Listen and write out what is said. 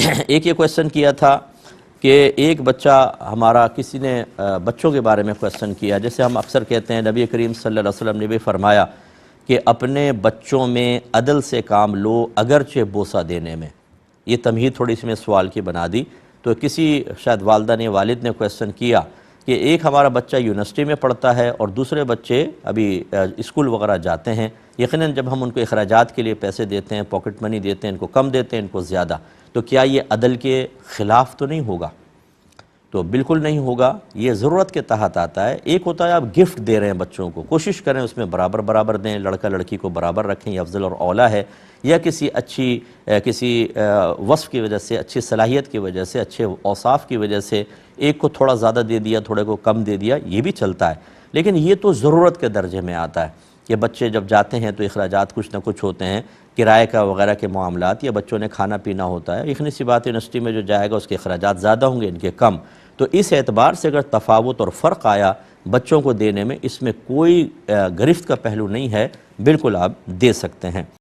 ایک یہ کویسچن کیا تھا کہ ایک بچہ ہمارا، کسی نے بچوں کے بارے میں کویسچن کیا، جیسے ہم اکثر کہتے ہیں نبی کریم صلی اللہ علیہ وسلم نے بھی فرمایا کہ اپنے بچوں میں عدل سے کام لو اگرچہ بوسہ دینے میں۔ یہ تمہید تھوڑی سی میں سوال کی بنا دی، تو کسی شاید والدہ نے، والد نے کویسچن کیا کہ ایک ہمارا بچہ یونیورسٹی میں پڑھتا ہے اور دوسرے بچے ابھی اسکول وغیرہ جاتے ہیں، یقیناً جب ہم ان کو اخراجات کے لیے پیسے دیتے ہیں، پاکٹ منی دیتے ہیں، ان کو کم دیتے ہیں، ان کو زیادہ، تو کیا یہ عدل کے خلاف تو نہیں ہوگا؟ تو بالکل نہیں ہوگا، یہ ضرورت کے تحت آتا ہے۔ ایک ہوتا ہے آپ گفٹ دے رہے ہیں بچوں کو، کوشش کریں اس میں برابر برابر دیں، لڑکا لڑکی کو برابر رکھیں، یہ افضل اور اولیٰ ہے، یا کسی وصف کی وجہ سے، اچھی صلاحیت کی وجہ سے، اچھے اوصاف کی وجہ سے ایک کو تھوڑا زیادہ دے دیا، تھوڑے کو کم دے دیا، یہ بھی چلتا ہے۔ لیکن یہ تو ضرورت کے درجے میں آتا ہے کہ بچے جب جاتے ہیں تو اخراجات کچھ نہ کچھ ہوتے ہیں، کرائے کا وغیرہ کے معاملات، یا بچوں نے کھانا پینا ہوتا ہے، یقینی سی بات یونیورسٹی میں جو جائے گا اس کے اخراجات زیادہ ہوں گے، ان کے کم۔ تو اس اعتبار سے اگر تفاوت اور فرق آیا بچوں کو دینے میں، اس میں کوئی گرفت کا پہلو نہیں ہے، بالکل آپ دے سکتے ہیں۔